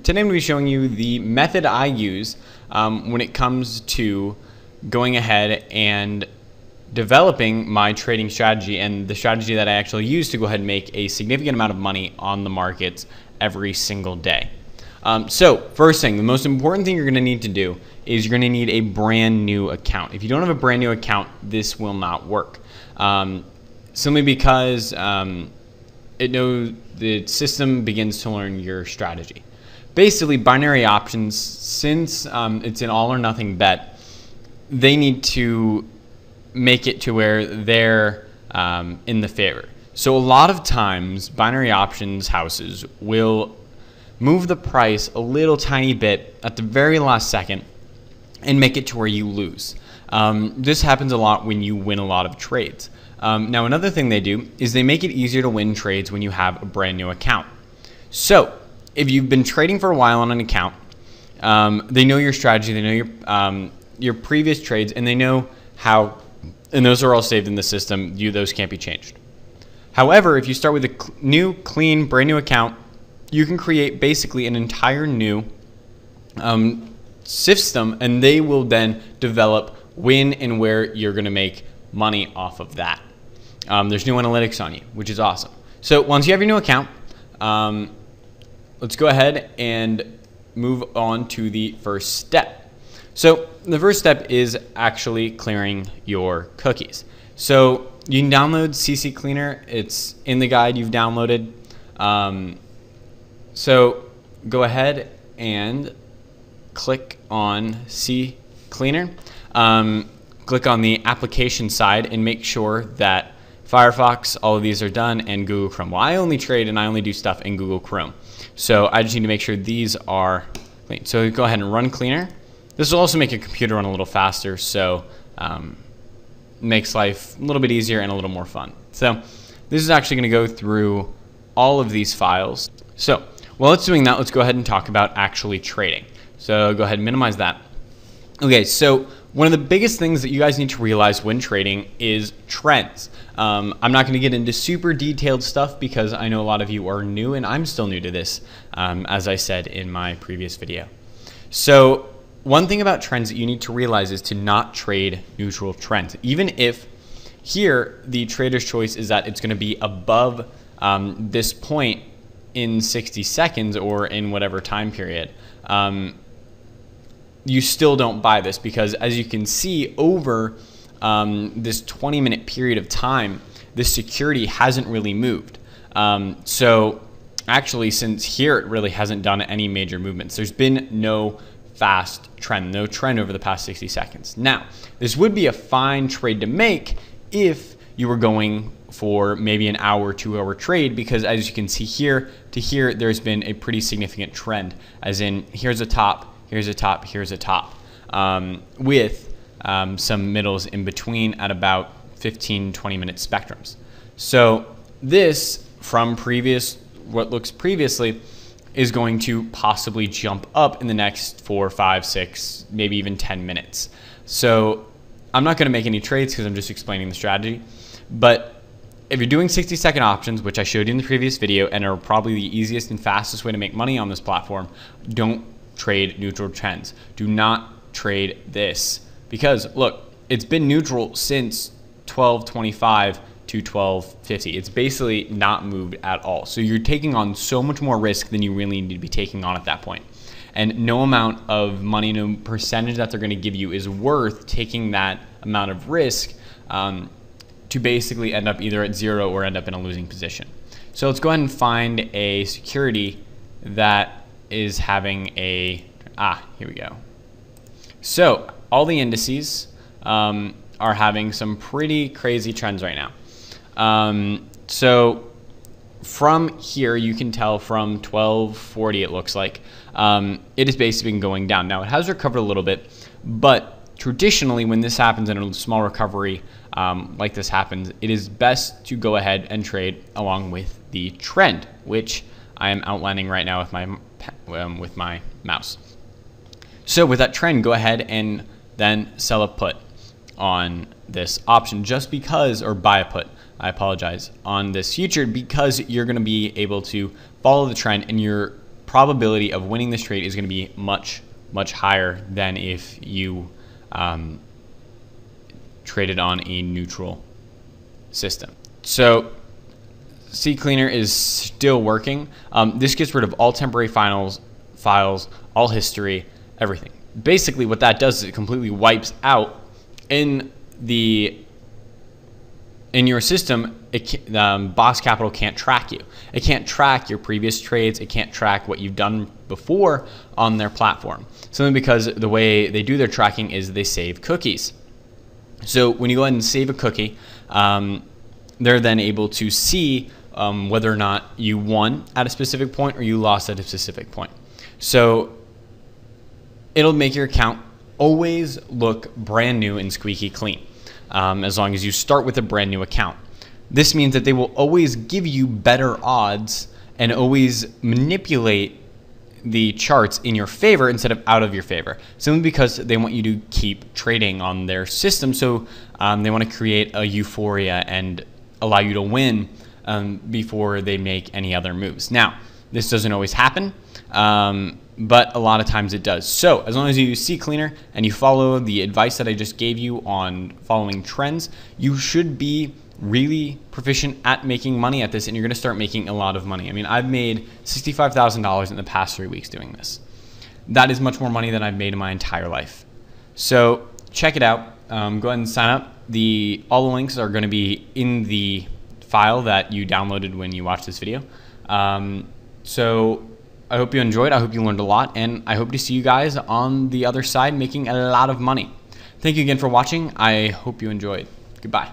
today I'm going to be showing you the method I use when it comes to going ahead and developing my trading strategy, and the strategy that I actually use to go ahead and make a significant amount of money on the markets every single day. So first thing, the most important thing you're going to need to do is you're going to need a brand new account. If you don't have a brand new account, this will not work. Simply because the system begins to learn your strategy. Basically, binary options, since it's an all or nothing bet, they need to make it to where they're in the favor. So a lot of times, binary options houses will move the price a little tiny bit at the very last second and make it to where you lose. This happens a lot when you win a lot of trades. Now, another thing they do is they make it easier to win trades when you have a brand new account. So if you've been trading for a while on an account, they know your strategy, they know your previous trades, and they know how, and those are all saved in the system. Those can't be changed. However, if you start with a new, clean, brand new account, you can create basically an entire new system, and they will then develop when and where you're going to make money off of that. There's new analytics on you, which is awesome. So once you have your new account, let's go ahead and move on to the first step. So the first step is actually clearing your cookies. So you can download CC Cleaner. It's in the guide you've downloaded. So go ahead and click on C Cleaner. Click on the application side and make sure that Firefox, all of these are done, and Google Chrome. Well, I only trade and I only do stuff in Google Chrome. So I just need to make sure these are clean. So go ahead and run Cleaner. This will also make your computer run a little faster, so makes life a little bit easier and a little more fun. So this is actually going to go through all of these files. So while it's doing that, let's go ahead and talk about actually trading. So go ahead and minimize that. Okay, so one of the biggest things that you guys need to realize when trading is trends. I'm not going to get into super detailed stuff because I know a lot of you are new, and I'm still new to this, as I said in my previous video. So one thing about trends that you need to realize is to not trade neutral trends. Even if here the trader's choice is that it's going to be above this point in 60 seconds or in whatever time period, you still don't buy this, because as you can see over this 20-minute period of time, this security hasn't really moved. So actually, since here it really hasn't done any major movements. There's been no fast trend, no trend over the past 60 seconds. Now, this would be a fine trade to make if you were going for maybe an hour, 2-hour trade, because as you can see here to here, there's been a pretty significant trend, as in here's a top, here's a top, here's a top, with some middles in between at about 15-20 minute spectrums. So this, from what looks previously, is going to possibly jump up in the next 4, 5, 6, maybe even 10 minutes. So I'm not going to make any trades because I'm just explaining the strategy. But if you're doing 60-second options, which I showed you in the previous video and are probably the easiest and fastest way to make money on this platform, don't trade neutral trends. Do not trade this, because look, it's been neutral since 12.25 to 12.50. It's basically not moved at all. So you're taking on so much more risk than you really need to be taking on at that point. And no amount of money, no percentage that they're going to give you is worth taking that amount of risk to basically end up either at zero or end up in a losing position. So let's go ahead and find a security that is having a, here we go. So all the indices are having some pretty crazy trends right now. So from here, you can tell from 1240, it looks like, it has basically been going down. Now, it has recovered a little bit, but traditionally, when this happens in a small recovery like this happens, it is best to go ahead and trade along with the trend, which I am outlining right now with my mouse. So with that trend, go ahead and then sell a put on this option, just because, or buy a put, I apologize, on this future, because you're going to be able to follow the trend and you're probability of winning this trade is going to be much, much higher than if you traded on a neutral system. So CCleaner is still working. This gets rid of all temporary files, all history, everything. Basically, what that does is it completely wipes out in your system. Box Capital can't track you. It can't track your previous trades. It can't track what you've done before on their platform. Simply because the way they do their tracking is they save cookies. So when you go ahead and save a cookie, they're then able to see whether or not you won at a specific point or you lost at a specific point. So it'll make your account always look brand new and squeaky clean, as long as you start with a brand new account. This means that they will always give you better odds and always manipulate the charts in your favor instead of out of your favor, simply because they want you to keep trading on their system. So they want to create a euphoria and allow you to win before they make any other moves. Now, this doesn't always happen, but a lot of times it does. So as long as you use CCleaner and you follow the advice that I just gave you on following trends, you should be really proficient at making money at this, and you're going to start making a lot of money. I mean, I've made $65,000 in the past 3 weeks doing this. That is much more money than I've made in my entire life. So check it out. Go ahead and sign up. All the links are going to be in the file that you downloaded when you watched this video. So I hope you enjoyed. I hope you learned a lot, and I hope to see you guys on the other side making a lot of money. Thank you again for watching. I hope you enjoyed. Goodbye.